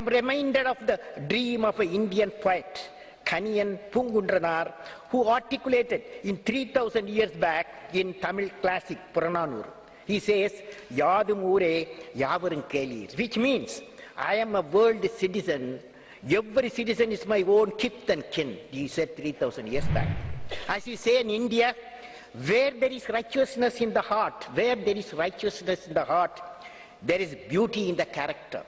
reminded of the dream of an Indian poet, Kaniyan Poongunranar, who articulated in 3000 years back in Tamil classic Purananur. He says, Yadum Ure Yavarum Kelir, which means, I am a world citizen. Every citizen is my own kith and kin, he said 3000 years back. As we say in India, where there is righteousness in the heart, where there is righteousness in the heart, there is beauty in the character.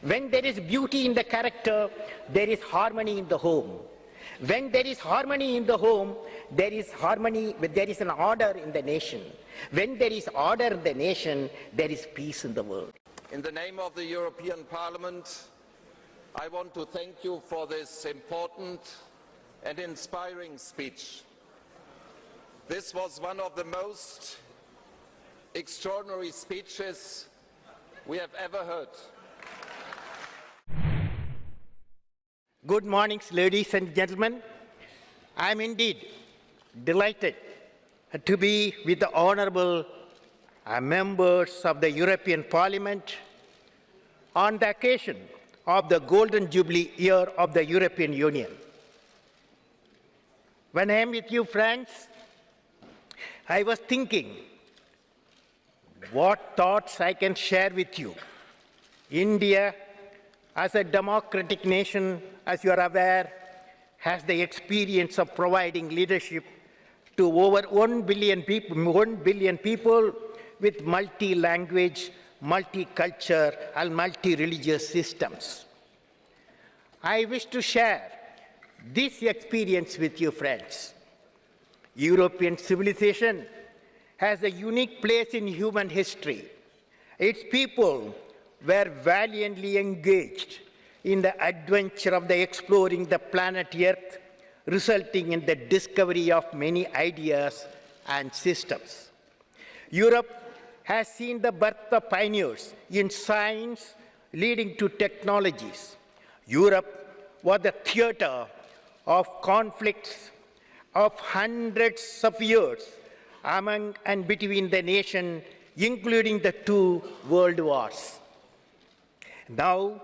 When there is beauty in the character, there is harmony in the home. When there is harmony in the home, there is harmony, there is an order in the nation. When there is order in the nation, there is peace in the world. In the name of the European Parliament, I want to thank you for this important and inspiring speech. This was one of the most extraordinary speeches we have ever heard. Good morning, ladies and gentlemen. I am indeed delighted to be with the honorable members of the European Parliament on the occasion of the Golden Jubilee year of the European Union. When I am with you, friends, I was thinking what thoughts I can share with you. India, as a democratic nation, as you are aware, has the experience of providing leadership to over 1 billion people with multi-language, multicultural, and multi-religious systems. I wish to share this experience with you, friends. European civilization has a unique place in human history. Its people were valiantly engaged in the adventure of exploring the planet Earth, resulting in the discovery of many ideas and systems. Europe has seen the birth of pioneers in science leading to technologies. Europe was the theater of conflicts of hundreds of years among and between the nations, including the 2 world wars. Now,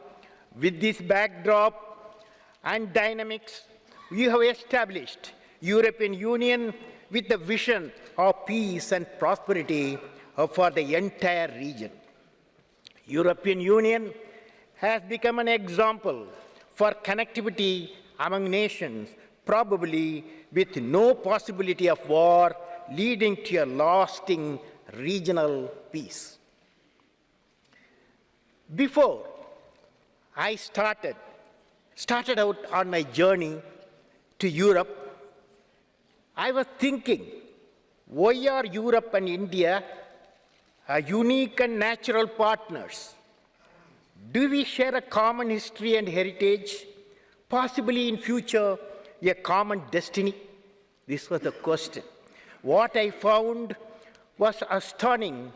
with this backdrop and dynamics, we have established European Union with the vision of peace and prosperity for the entire region. European Union has become an example for connectivity among nations, probably with no possibility of war, leading to a lasting regional peace. Before I started out on my journey to Europe, I was thinking, why are Europe and India unique and natural partners? Do we share a common history and heritage? Possibly in future, a common destiny? This was the question. What I found was astonishing,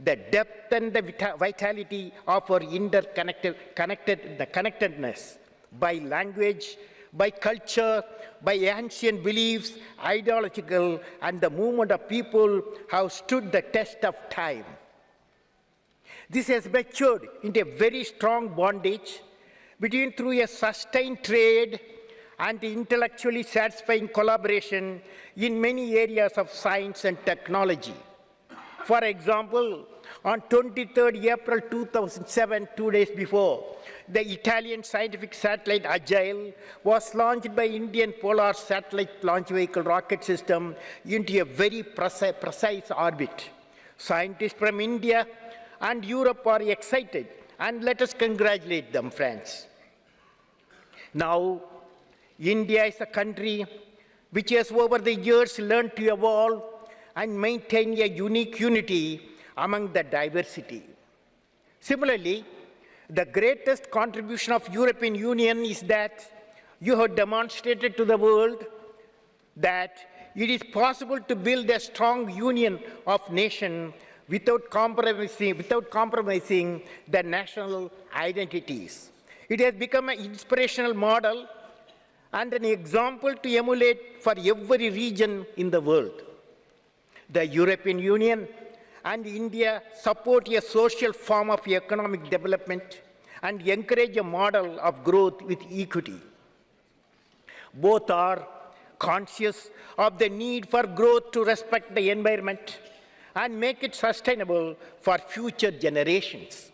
the depth and the vitality of our interconnectedness by language, by culture, by ancient beliefs, ideological, and the movement of people have stood the test of time. This has matured into a very strong bondage through a sustained trade and intellectually satisfying collaboration in many areas of science and technology. For example, on 23rd April 2007, 2 days before, the Italian scientific satellite Agile was launched by Indian Polar Satellite Launch Vehicle rocket system into a very precise orbit. Scientists from India and Europe are excited, and let us congratulate them, friends. Now, India is a country which has over the years learned to evolve and maintain a unique unity among the diversity. Similarly, the greatest contribution of European Union is that you have demonstrated to the world that it is possible to build a strong union of nations without compromising the national identities. It has become an inspirational model and an example to emulate for every region in the world. The European Union and India support a social form of economic development and encourage a model of growth with equity. Both are conscious of the need for growth to respect the environment and make it sustainable for future generations.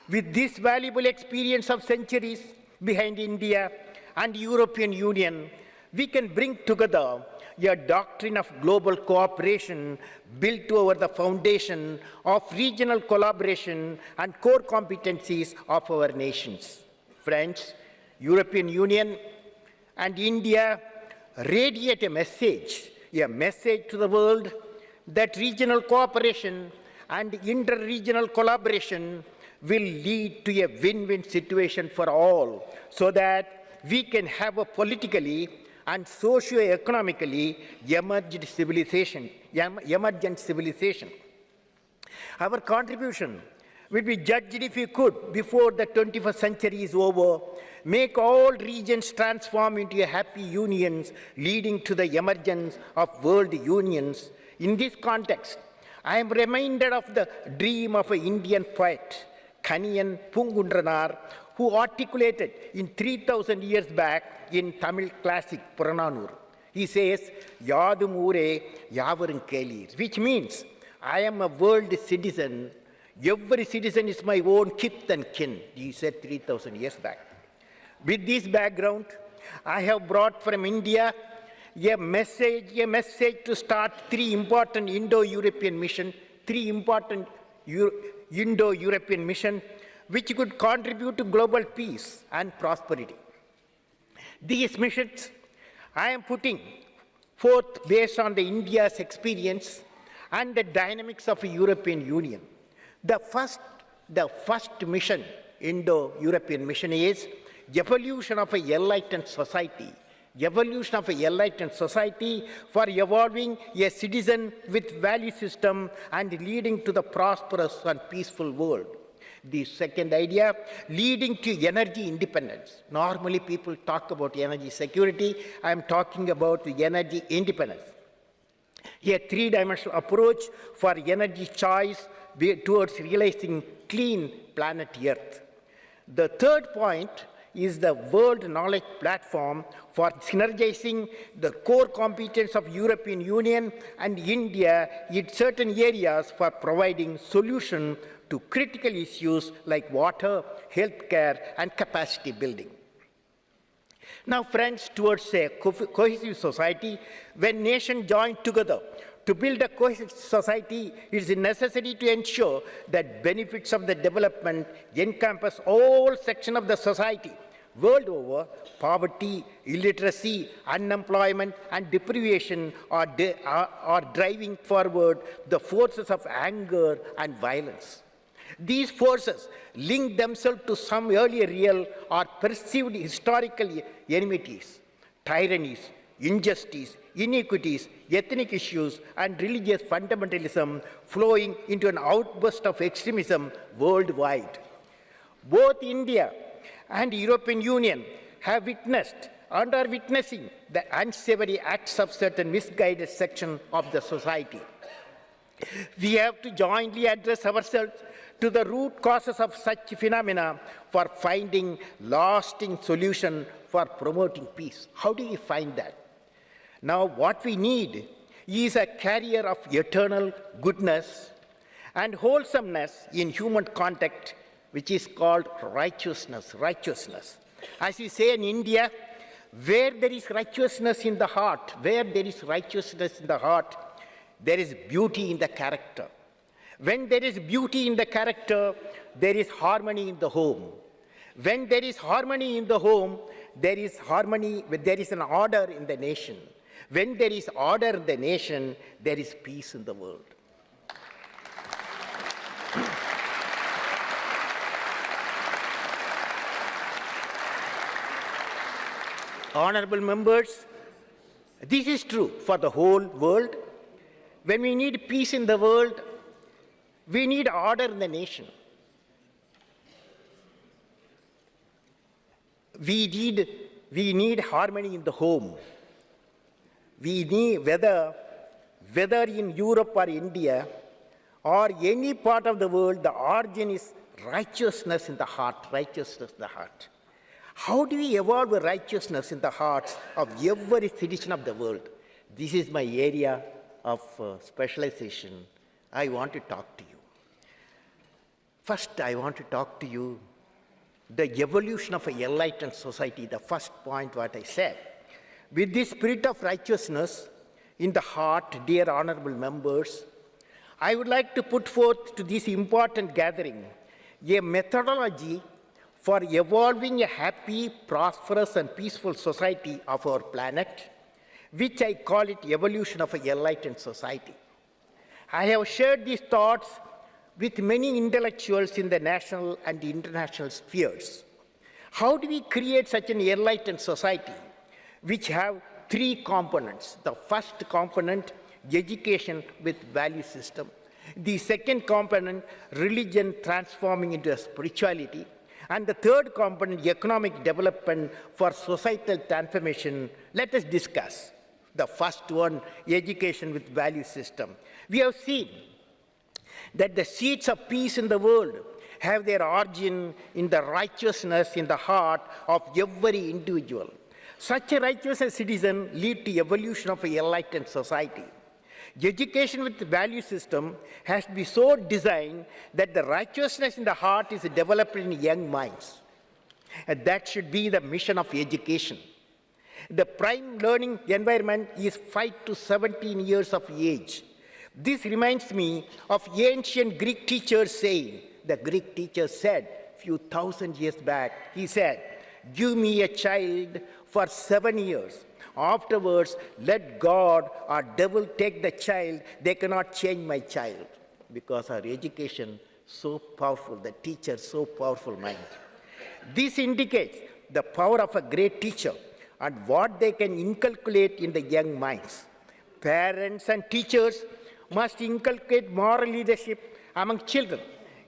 With this valuable experience of centuries behind India and European Union, we can bring together a doctrine of global cooperation built over the foundation of regional collaboration and core competencies of our nations. Friends, European Union and India radiate a message to the world that regional cooperation and inter-regional collaboration will lead to a win-win situation for all, so that we can have a politically and socio-economically emergent civilization. Our contribution will be judged, if we could, before the 21st century is over, make all regions transform into happy unions, leading to the emergence of world unions. In this context, I am reminded of the dream of an Indian poet, Kaniyan Poongunranar, who articulated in 3,000 years back in Tamil classic Purananur. He says, Yadum Ure Yavarun Kelir, which means, I am a world citizen. Every citizen is my own kith and kin, he said 3,000 years back. With this background, I have brought from India a message to start three important Indo-European missions, which could contribute to global peace and prosperity. These missions I am putting forth based on the India's experience and the dynamics of the European Union. The first mission, Indo-European mission, is evolution of an enlightened society. Evolution of an enlightened society for evolving a citizen with value system and leading to the prosperous and peaceful world. The second idea, leading to energy independence. Normally people talk about energy security. I am talking about the energy independence. A three-dimensional approach for energy choice towards realizing clean planet Earth. The third point is the world knowledge platform for synergizing the core competence of European Union and India in certain areas for providing solutions to critical issues like water, healthcare, and capacity building. Now, friends, towards a cohesive society, when nations join together to build a cohesive society, it is necessary to ensure that benefits of the development encompass all sections of the society. World over, poverty, illiteracy, unemployment, and deprivation are driving forward the forces of anger and violence. These forces link themselves to some earlier real or perceived historical enmities, tyrannies, injustice, inequities, ethnic issues, and religious fundamentalism flowing into an outburst of extremism worldwide. Both India and European Union have witnessed and are witnessing the unsavory acts of certain misguided sections of the society. We have to jointly address ourselves to the root causes of such phenomena for finding lasting solution for promoting peace. How do we find that? Now, what we need is a carrier of eternal goodness and wholesomeness in human contact, which is called righteousness. As we say in India, where there is righteousness in the heart, there is beauty in the character. When there is beauty in the character, there is harmony in the home. When there is harmony in the home, there is an order in the nation. When there is order in the nation, there is peace in the world. Honorable members, this is true for the whole world. When we need peace in the world, we need order in the nation. We need harmony in the home. We need, whether in Europe or India or any part of the world, the origin is righteousness in the heart, righteousness in the heart. How do we evolve righteousness in the hearts of every citizen of the world? This is my area of specialization. I want to talk to you. First, I want to talk to you the evolution of a enlightened society, the first point what I said. With this spirit of righteousness in the heart, dear honorable members, I would like to put forth to this important gathering a methodology for evolving a happy, prosperous, and peaceful society of our planet, which I call it evolution of an enlightened society. I have shared these thoughts with many intellectuals in the national and international spheres. How do we create such an enlightened society which have three components? The first component, education with value system. The second component, religion transforming into a spirituality. And the third component, economic development for societal transformation. Let us discuss. The first one, education with value system. We have seen that the seeds of peace in the world have their origin in the righteousness in the heart of every individual. Such a righteous citizen leads to evolution of an enlightened society. Education with the value system has to be so designed that the righteousness in the heart is developed in young minds. And that should be the mission of education. The prime learning environment is 5 to 17 years of age. This reminds me of ancient Greek teachers saying, the Greek teacher said a few thousand years back, he said, give me a child for 7 years. Afterwards, let God or devil take the child. They cannot change my child. Because our education so powerful, the teacher so powerful mind. This indicates the power of a great teacher and what they can inculcate in the young minds. Parents and teachers must inculcate moral leadership among children.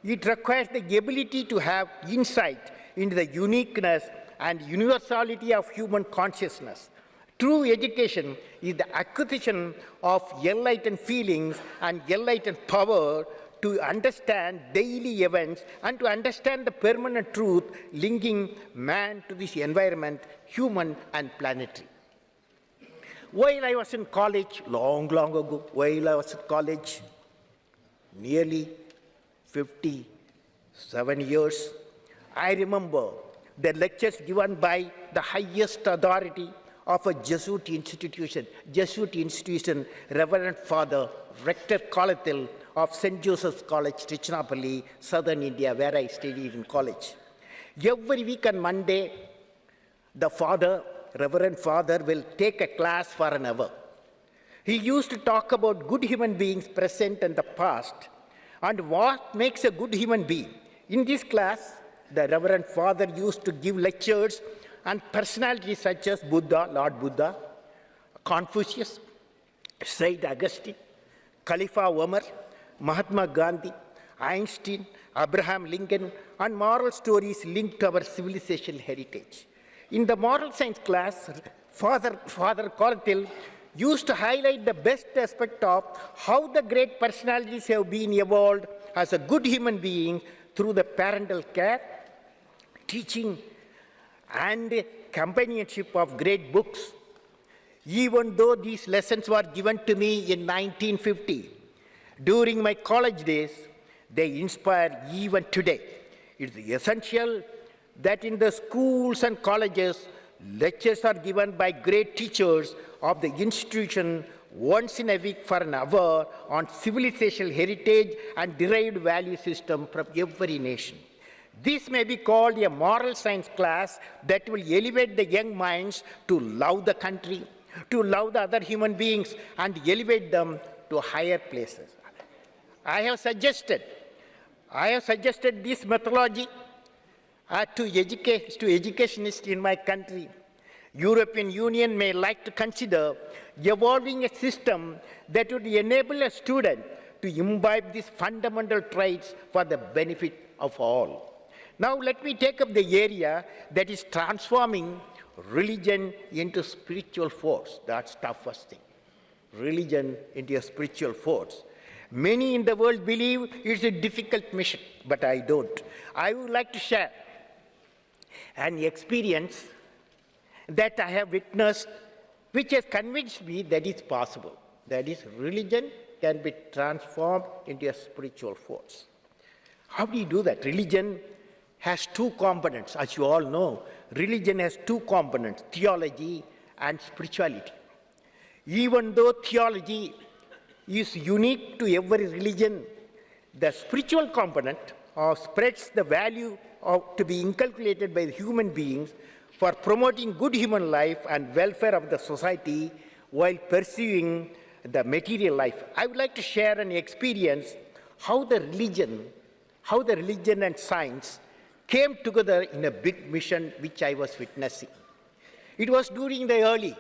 It requires the ability to have insight into the uniqueness and universality of human consciousness. True education is the acquisition of enlightened feelings and enlightened power to understand daily events and to understand the permanent truth linking man to this environment, human and planetary. While I was in college, long ago, while I was in college, nearly 57 years, I remember the lectures given by the highest authority of a Jesuit institution, Reverend Father Rector Kalathil of St. Joseph's College, Trichinopalli, Southern India, where I studied in college. Every week on Monday, the Reverend Father will take a class for an hour. He used to talk about good human beings present and the past and what makes a good human being. In this class, the Reverend Father used to give lectures on personalities such as Buddha, Lord Buddha, Confucius, Saint Augustine, Khalifa Umar, Mahatma Gandhi, Einstein, Abraham Lincoln, and moral stories linked to our civilization heritage. In the moral science class, Father Kalathil used to highlight the best aspect of how the great personalities have been evolved as a good human being through the parental care, teaching, and companionship of great books. Even though these lessons were given to me in 1950, during my college days, they inspire even today. It is essential that in the schools and colleges, lectures are given by great teachers of the institution once in a week for an hour on civilizational heritage and derived value system from every nation. This may be called a moral science class that will elevate the young minds to love the country, to love the other human beings, and elevate them to higher places. I have suggested this methodology to educationists in my country. European Union may like to consider evolving a system that would enable a student to imbibe these fundamental traits for the benefit of all. Now let me take up the area that is transforming religion into spiritual force. That's the toughest thing. Religion into a spiritual force. Many in the world believe it's a difficult mission, but I don't. I would like to share an experience that I have witnessed, which has convinced me that it's possible. That is, religion can be transformed into a spiritual force. How do you do that? Religion has two components, as you all know. Religion has two components, theology and spirituality. Even though theology is unique to every religion, the spiritual component spreads the value to be inculcated by the human beings for promoting good human life and welfare of the society while pursuing the material life. I would like to share an experience how the religion and science came together in a big mission which I was witnessing. It was during the early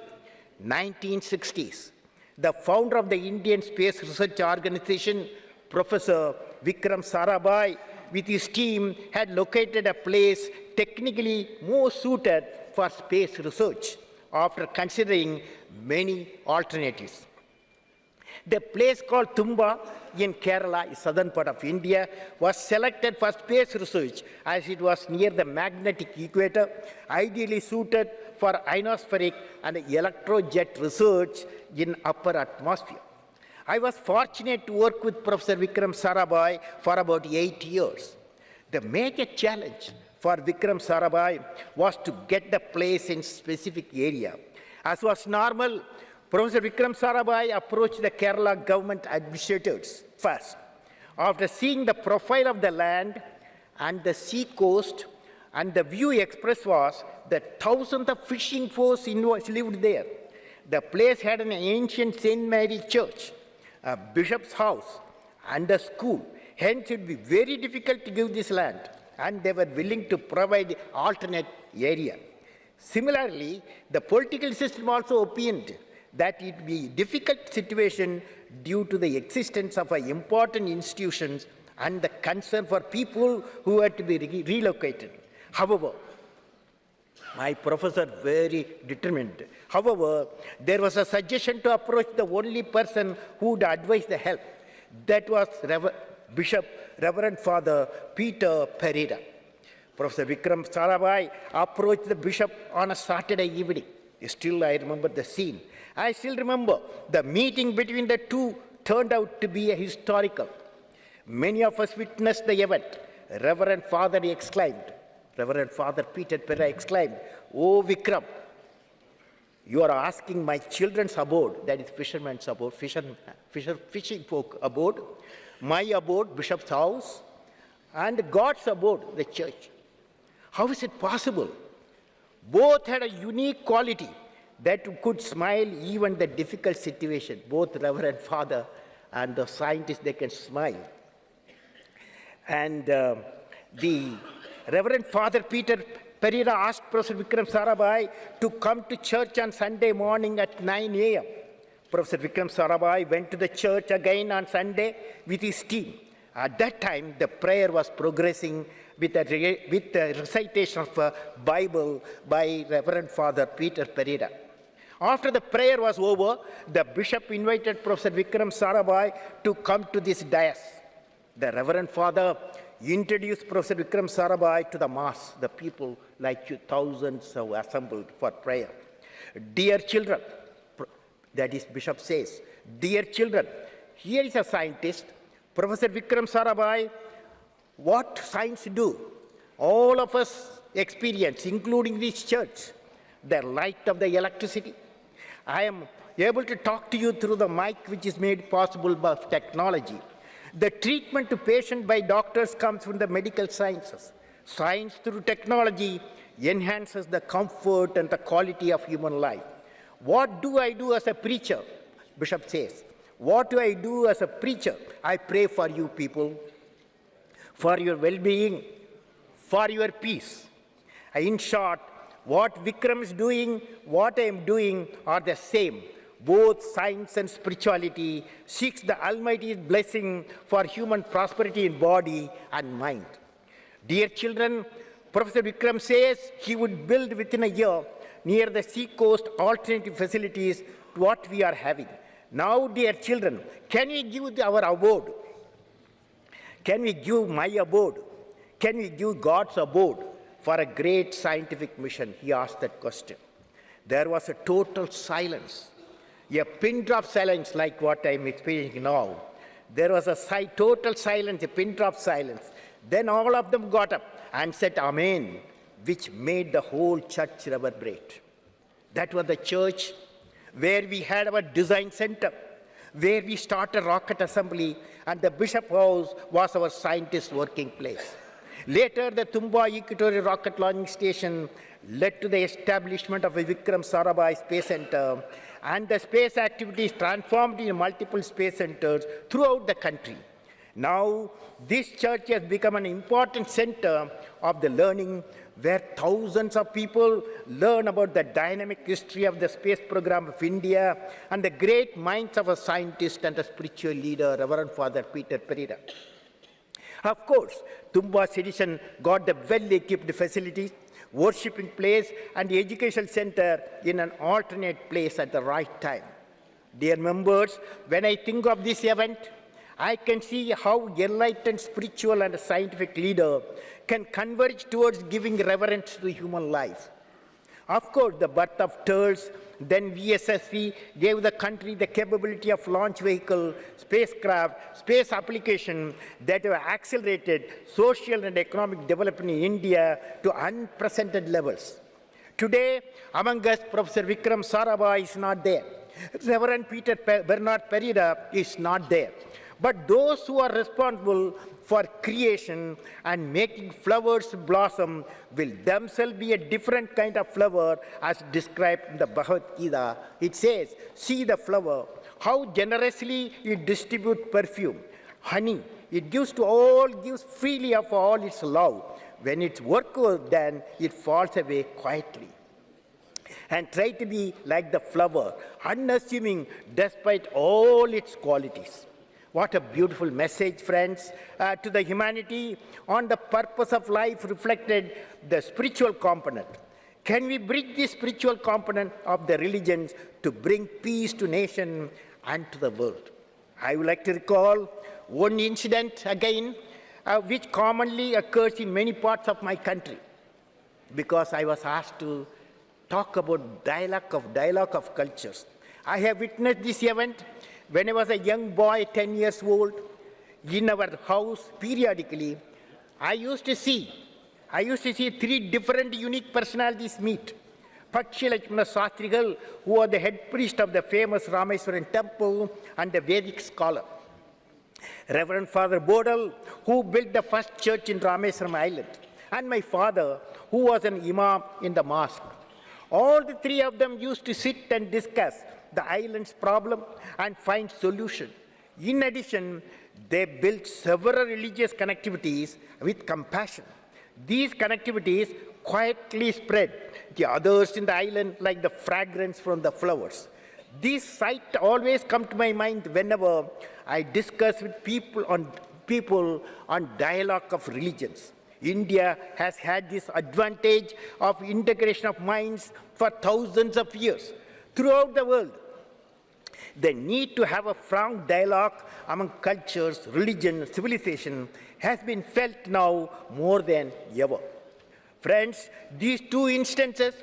1960s. The founder of the Indian Space Research Organization, Professor Vikram Sarabhai, with his team, had located a place technically more suited for space research after considering many alternatives. The place called Tumba in Kerala, southern part of India, was selected for space research as it was near the magnetic equator, ideally suited for ionospheric and electrojet research in upper atmosphere. I was fortunate to work with Professor Vikram Sarabhai for about 8 years. The major challenge for Vikram Sarabhai was to get the place in specific area. As was normal, Professor Vikram Sarabhai approached the Kerala government administrators first. After seeing the profile of the land and the sea coast, and the view expressed was that thousands of fishing force lived there. The place had an ancient St. Mary church, a bishop's house, and a school. Hence, it would be very difficult to give this land, and they were willing to provide alternate area. Similarly, the political system also opined that it would be a difficult situation due to the existence of important institutions and the concern for people who had to be relocated. However, my professor very determined. However, there was a suggestion to approach the only person who would advise the help. That was Reverend Father Peter Pereira. Professor Vikram Sarabhai approached the bishop on a Saturday evening. Still, I remember the scene. I still remember the meeting between the two turned out to be a historical. Many of us witnessed the event. Reverend Father Peter Pereira exclaimed, "Oh Vikram, you are asking my children's abode," that is fishermen's abode, fishing folk abode, my abode, bishop's house, and God's abode, the church. How is it possible? Both had a unique quality that could smile even the difficult situation. Both Reverend Father and the scientists, they can smile. And the Reverend Father Peter Pereira asked Professor Vikram Sarabhai to come to church on Sunday morning at 9 a.m. Professor Vikram Sarabhai went to the church again on Sunday with his team. At that time, the prayer was progressing with the recitation of a Bible by Reverend Father Peter Pereira. After the prayer was over, the bishop invited Professor Vikram Sarabhai to come to this dais. The Reverend Father introduced Professor Vikram Sarabhai to the mass. The people like you, thousands have assembled for prayer. "Dear children," that is Bishop says, "Dear children, here is a scientist, Professor Vikram Sarabhai. What science do? All of us experience, including this church, the light of the electricity. I am able to talk to you through the mic which is made possible by technology. The treatment to patient by doctors comes from the medical sciences. Science through technology enhances the comfort and the quality of human life. What do I do as a preacher?" Bishop says, "What do I do as a preacher? I pray for you people, for your well-being, for your peace. In short, what Vikram is doing, what I am doing are the same. Both science and spirituality seeks the Almighty's blessing for human prosperity in body and mind. Dear children, Professor Vikram says he would build within a year near the sea coast alternative facilities to what we are having. Now, dear children, can we give our abode? Can we give my abode? Can we give God's abode for a great scientific mission? He asked that question. There was a total silence, a pin drop silence like what I'm experiencing now. There was a total silence, a pin drop silence. Then all of them got up and said Amen, which made the whole church reverberate. That was the church where we had our design center, where we started rocket assembly, and the Bishop House was our scientist working place. Later, the Tumba Equatorial Rocket Launching Station led to the establishment of a Vikram Sarabhai Space Center, and the space activities transformed into multiple space centers throughout the country. Now, this church has become an important center of the learning, where thousands of people learn about the dynamic history of the space program of India and the great minds of a scientist and a spiritual leader, Reverend Father Peter Pereira. Of course, Tumba Citizen got the well-equipped facilities, worshipping place, and the educational center in an alternate place at the right time. Dear members, when I think of this event, I can see how enlightened spiritual and scientific leader can converge towards giving reverence to human life. Of course, the birth of TERS, then VSSC, gave the country the capability of launch vehicle, spacecraft, space application that have accelerated social and economic development in India to unprecedented levels. Today, among us, Professor Vikram Sarabhai is not there. Reverend Peter Bernard Pereira is not there. But those who are responsible for creation and making flowers blossom will themselves be a different kind of flower as described in the Bhagavad Gita. It says, see the flower, how generously it distributes perfume, honey. It gives to all, gives freely of all its love. When its work was done, it falls away quietly. And try to be like the flower, unassuming despite all its qualities. What a beautiful message, friends, to the humanity on the purpose of life reflected the spiritual component. Can we bridge the spiritual component of the religions to bring peace to nation and to the world? I would like to recall one incident again, which commonly occurs in many parts of my country, because I was asked to talk about dialogue of cultures. I have witnessed this event when I was a young boy, 10 years old. In our house, periodically, I used to see 3 different unique personalities meet. Pakshi Lakshmana Shastrigal, who was the head priest of the famous Rameswaran temple and a Vedic scholar. Reverend Father Bodal, who built the first church in Rameswaram Island. And my father, who was an imam in the mosque. All the 3 of them used to sit and discuss the island's problem and find solution. In addition, they built several religious connectivities with compassion. These connectivities quietly spread the others in the island like the fragrance from the flowers. This sight always comes to my mind whenever I discuss with people on dialogue of religions. India has had this advantage of integration of minds for thousands of years. Throughout the world, the need to have a frank dialogue among cultures, religion, civilization has been felt now more than ever. Friends, these 2 instances,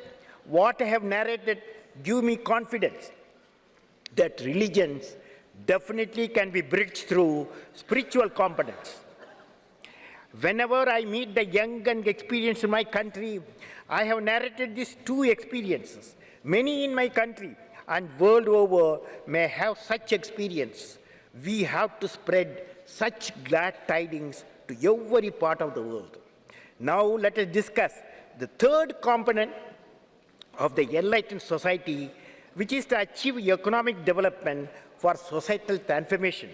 what I have narrated, give me confidence that religions definitely can be bridged through spiritual components. Whenever I meet the young and experienced in my country, I have narrated these 2 experiences. Many in my country and world over may have such experience. We have to spread such glad tidings to every part of the world. Now let us discuss the 3rd component of the enlightened society, which is to achieve economic development for societal transformation.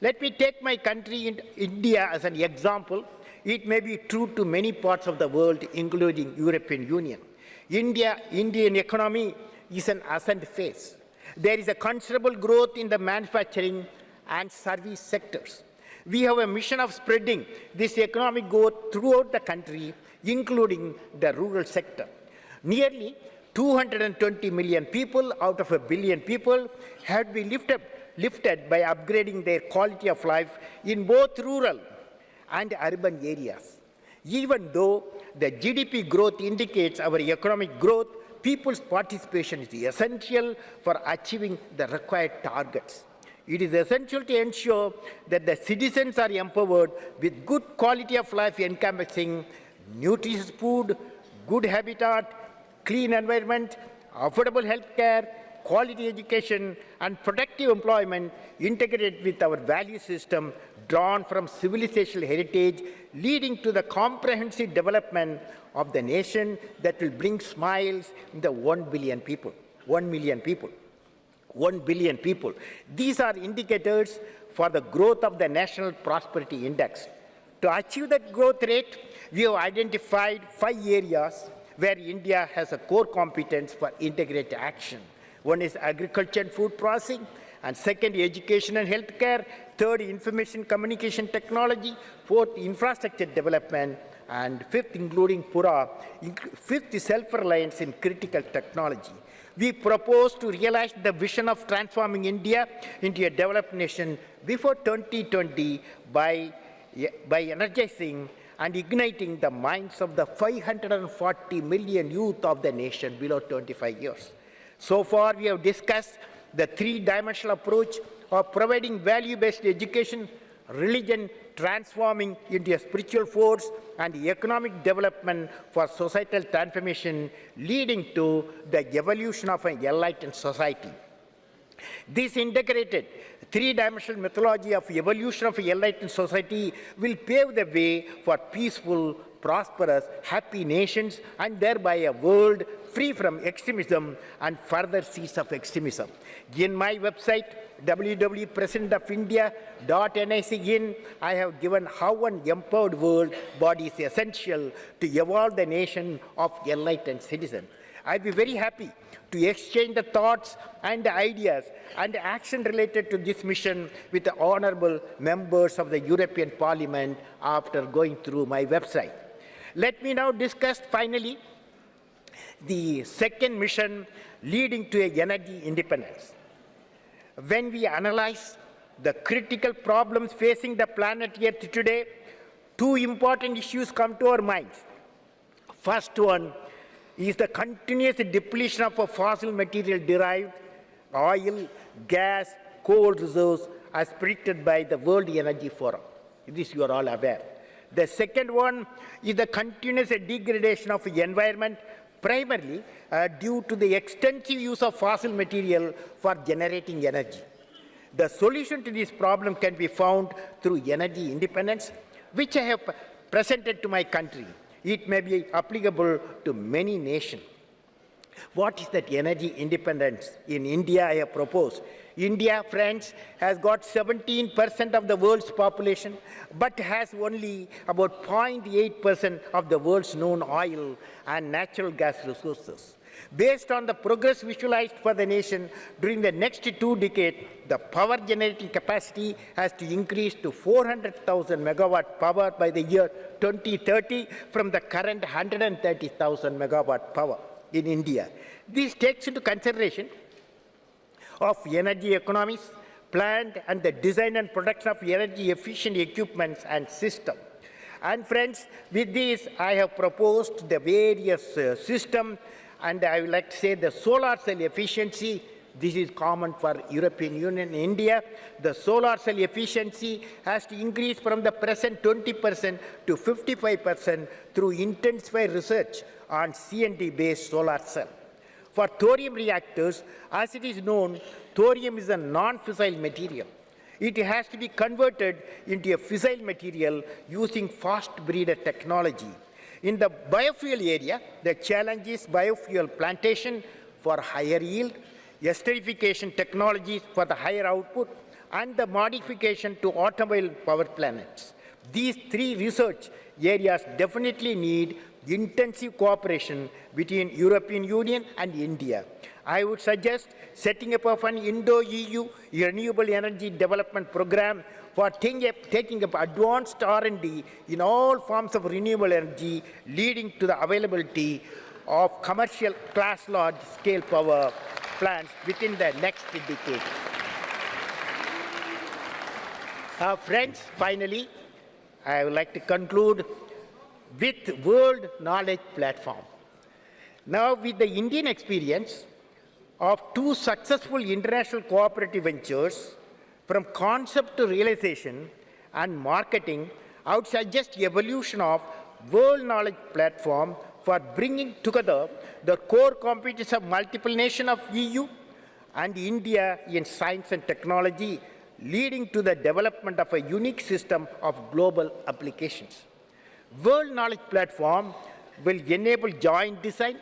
Let me take my country, India, as an example. It may be true to many parts of the world, including European Union. Indian economy is an ascent phase. There is a considerable growth in the manufacturing and service sectors. We have a mission of spreading this economic growth throughout the country, including the rural sector. Nearly 220 million people out of 1 billion people have been lifted lifted by upgrading their quality of life in both rural and urban areas. Even though the GDP growth indicates our economic growth, people's participation is essential for achieving the required targets. It is essential to ensure that the citizens are empowered with good quality of life encompassing nutritious food, good habitat, clean environment, affordable health care, quality education, and productive employment integrated with our value system drawn from civilizational heritage, leading to the comprehensive development of the nation that will bring smiles in the 1 billion people, 1 million people, 1 billion people. These are indicators for the growth of the National Prosperity Index. To achieve that growth rate, we have identified 5 areas where India has a core competence for integrated action. One is agriculture and food processing, and second, education and healthcare, third, information communication technology, fourth, infrastructure development, and fifth, including Pura, fifth, self-reliance in critical technology. We propose to realize the vision of transforming India into a developed nation before 2020 by energizing and igniting the minds of the 540 million youth of the nation below 25 years. So far, we have discussed the three-dimensional approach of providing value-based education, religion transforming into a spiritual force, and economic development for societal transformation, leading to the evolution of an enlightened society. This integrated three-dimensional methodology of evolution of an enlightened society will pave the way for peaceful, prosperous, happy nations, and thereby a world free from extremism and further seeds of extremism. In my website, www.presidentofindia.nic, I have given how an empowered world body is essential to evolve the nation of enlightened citizens. I'd be very happy to exchange the thoughts and the ideas and the action related to this mission with the honorable members of the European Parliament after going through my website. Let me now discuss finally the second mission leading to energy independence. When we analyze the critical problems facing the planet Earth today, 2 important issues come to our minds. First one is the continuous depletion of a fossil material derived oil, gas, coal reserves as predicted by the World Energy Forum. This you are all aware. The second one is the continuous degradation of the environment, primarily due to the extensive use of fossil material for generating energy. The solution to this problem can be found through energy independence, which I have presented to my country. It may be applicable to many nations. What is that energy independence? In India, I have proposed. India, friends, has got 17% of the world's population, but has only about 0.8% of the world's known oil and natural gas resources. Based on the progress visualized for the nation during the next 2 decades, the power generating capacity has to increase to 400,000 megawatt power by the year 2030 from the current 130,000 megawatt power in India. This takes into consideration of energy economies, plant and the design and production of energy efficient equipments and systems. And friends, with this I have proposed the various systems, and I would like to say the solar cell efficiency. This is common for European Union and India. The solar cell efficiency has to increase from the present 20% to 55% through intensified research on CNT-based solar cell. For thorium reactors, as it is known, thorium is a non-fissile material. It has to be converted into a fissile material using fast breeder technology. In the biofuel area, the challenge is biofuel plantation for higher yield, esterification technologies for the higher output, and the modification to automobile power plants. These 3 research areas definitely need intensive cooperation between European Union and India. I would suggest setting up of an Indo-EU renewable energy development program for taking up advanced R&D in all forms of renewable energy, leading to the availability of commercial class large-scale power plants within the next decade. Friends, finally, I would like to conclude with World Knowledge Platform. Now, with the Indian experience of 2 successful international cooperative ventures, from concept to realization and marketing, I would suggest the evolution of World Knowledge Platform for bringing together the core competencies of multiple nations of EU and India in science and technology, leading to the development of a unique system of global applications. World Knowledge Platform will enable joint design,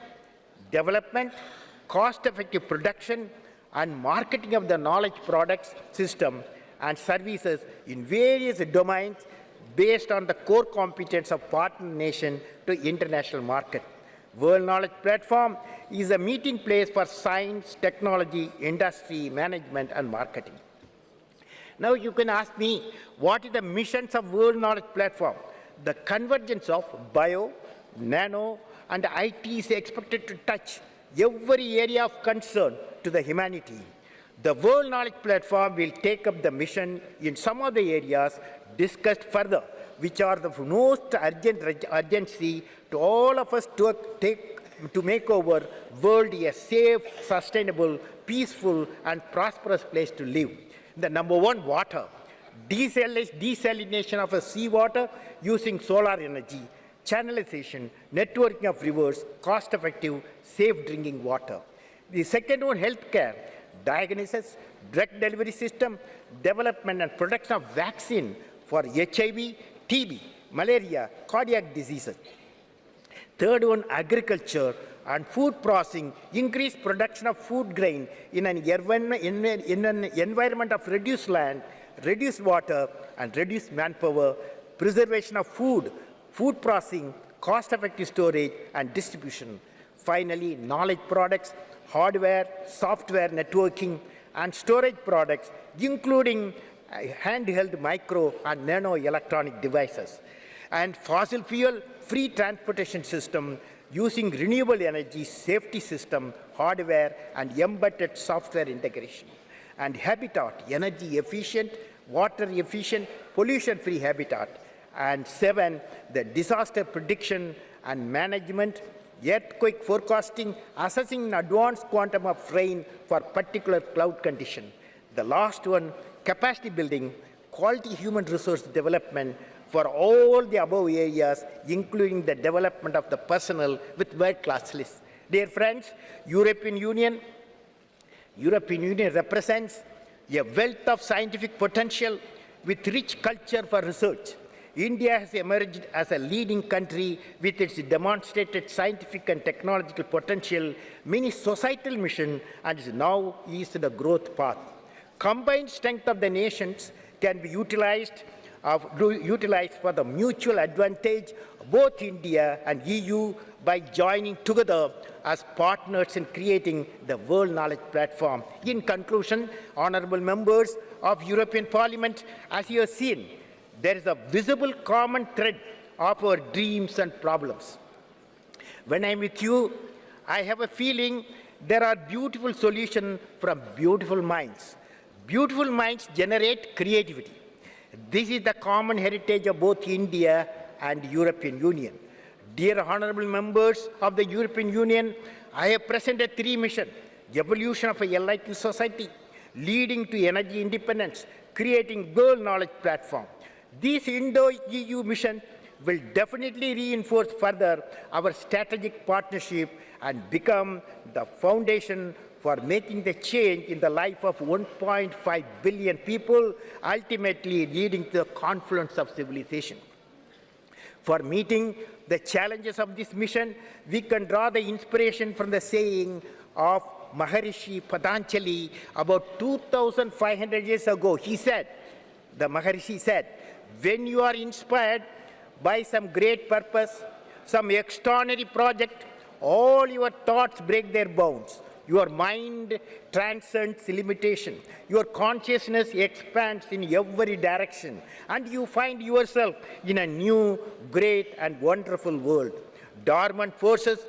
development, cost-effective production, and marketing of the knowledge products, system, and services in various domains based on the core competence of partner nation to international market. World Knowledge Platform is a meeting place for science, technology, industry, management, and marketing. Now you can ask me, what is the missions of World Knowledge Platform? The convergence of bio, nano, and IT is expected to touch every area of concern to the humanity. The World Knowledge Platform will take up the mission in some of the areas discussed further, which are the most urgency to all of us to make our world a safe, sustainable, peaceful, and prosperous place to live. The number 1, water. Desalination of seawater using solar energy, channelization, networking of rivers, cost-effective, safe drinking water. The second one, healthcare. Diagnosis, drug delivery system, development and production of vaccine for HIV, TB, malaria, cardiac diseases. Third one, agriculture and food processing, increased production of food grain in an environment of reduced land, reduced water, and reduced manpower, preservation of food, food processing, cost-effective storage, and distribution. Finally, knowledge products, hardware, software, networking, and storage products, including handheld micro and nano electronic devices. And fossil fuel-free transportation system using renewable energy, safety system, hardware, and embedded software integration. And habitat, energy efficient, water efficient, pollution-free habitat. And 7, the disaster prediction and management, earthquake forecasting, assessing in advanced quantum of rain for particular cloud condition. The last one, capacity building, quality human resource development for all the above areas, including the development of the personnel with world-class lists. Dear friends, European Union represents a wealth of scientific potential with rich culture for research. India has emerged as a leading country with its demonstrated scientific and technological potential, many societal mission, and is now on a growth path. Combined strength of the nations can be utilized for the mutual advantage of both India and EU by joining together as partners in creating the World Knowledge Platform. In conclusion, honorable members of European Parliament, as you have seen, there is a visible common thread of our dreams and problems. When I'm with you, I have a feeling there are beautiful solutions from beautiful minds. Beautiful minds generate creativity. This is the common heritage of both India and European Union. Dear honorable members of the European Union, I have presented 3 missions: evolution of a enlightened society, leading to energy independence, creating world knowledge platform. This Indo-EU mission will definitely reinforce further our strategic partnership and become the foundation for making the change in the life of 1.5 billion people, ultimately leading to the confluence of civilization. For meeting the challenges of this mission, we can draw the inspiration from the saying of Maharishi Patanjali about 2,500 years ago. The Maharishi said, when you are inspired by some great purpose, some extraordinary project, all your thoughts break their bounds. Your mind transcends limitation. Your consciousness expands in every direction, and you find yourself in a new, great, and wonderful world. Dormant forces,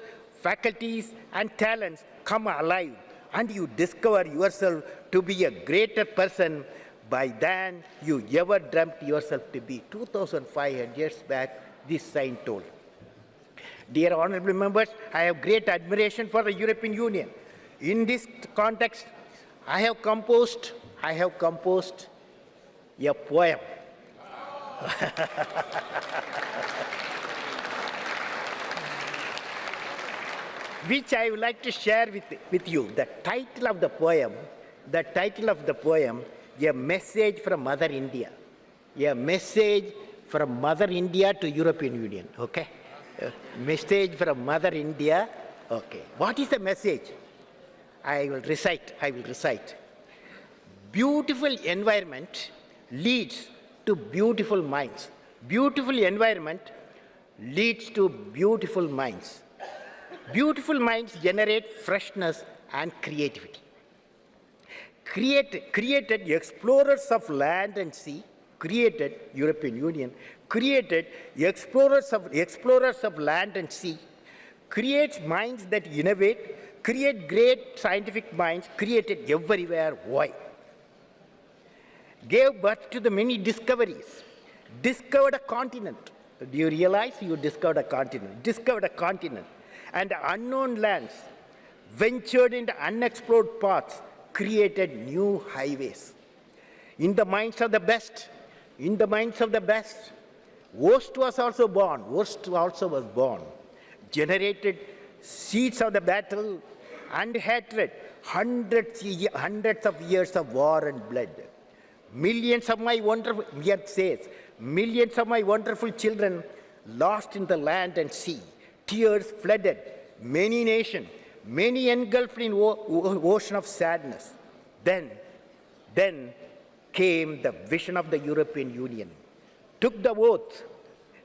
faculties, and talents come alive, and you discover yourself to be a greater person than you ever dreamt yourself to be. 2,500 years back, this saint told. Dear honorable members, I have great admiration for the European Union. In this context, I have composed a poem. Which I would like to share with you. The title of the poem, A Message from Mother India. A message from Mother India to European Union, okay? Message from Mother India, okay. What is the message? I will recite. Beautiful environment leads to beautiful minds. Beautiful environment leads to beautiful minds. Beautiful minds generate freshness and creativity. Created explorers of land and sea, created European Union, created explorers of land and sea, creates minds that innovate, create great scientific minds, created everywhere. Why? Gave birth to the many discoveries, discovered a continent. Do you realize you discovered a continent? Discovered a continent. And unknown lands, ventured into unexplored paths, created new highways. In the minds of the best, worst was also born, generated seeds of the battle and hatred, hundreds of years of war and blood. Millions of my wonderful children lost in the land and sea. Tears flooded many nations, many engulfed in ocean of sadness. Then came the vision of the European Union. Took the oath.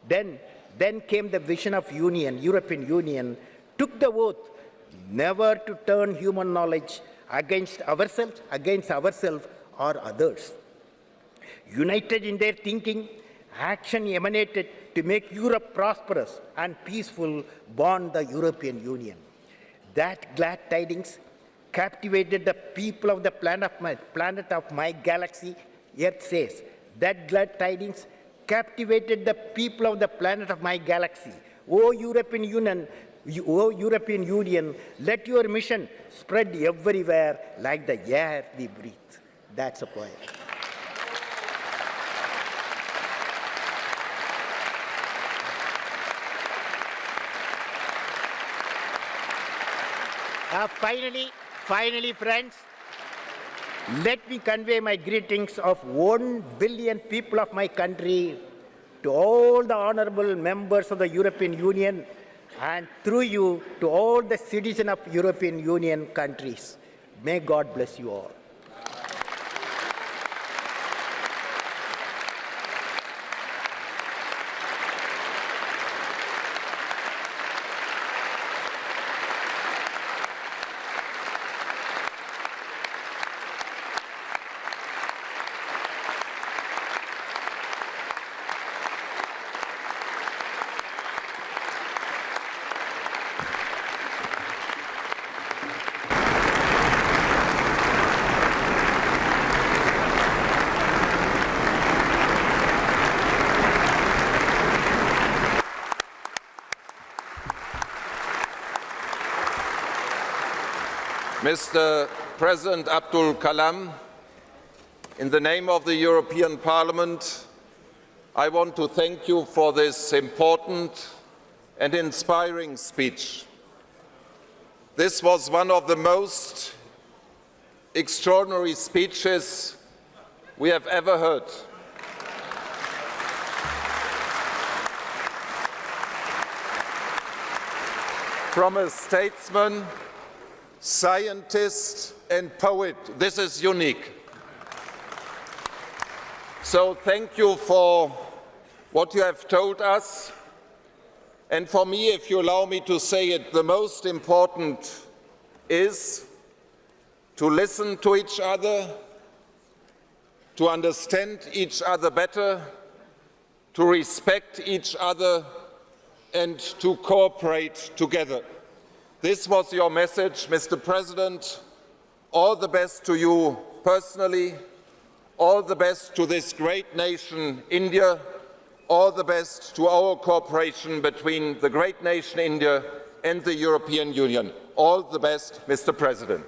Then came the vision of European Union. Took the oath never to turn human knowledge against ourselves or others. United in their thinking, action emanated to make Europe prosperous and peaceful, born the European Union. That glad tidings captivated the people of the planet of my galaxy, Earth says. That glad tidings captivated the people of the planet of my galaxy. O European Union, let your mission spread everywhere like the air we breathe. That's a poem. Finally, friends, let me convey my greetings of 1 billion people of my country to all the honorable members of the European Union and through you to all the citizens of European Union countries. May God bless you all. Mr. President Abdul Kalam, in the name of the European Parliament, I want to thank you for this important and inspiring speech. This was one of the most extraordinary speeches we have ever heard. From a statesman, scientist and poet. This is unique. So thank you for what you have told us. And for me, if you allow me to say it, the most important is to listen to each other, to understand each other better, to respect each other, and to cooperate together. This was your message, Mr. President. All the best to you personally, All the best to this great nation, India. All the best to our cooperation between the great nation India and the European Union. All the best, Mr. President.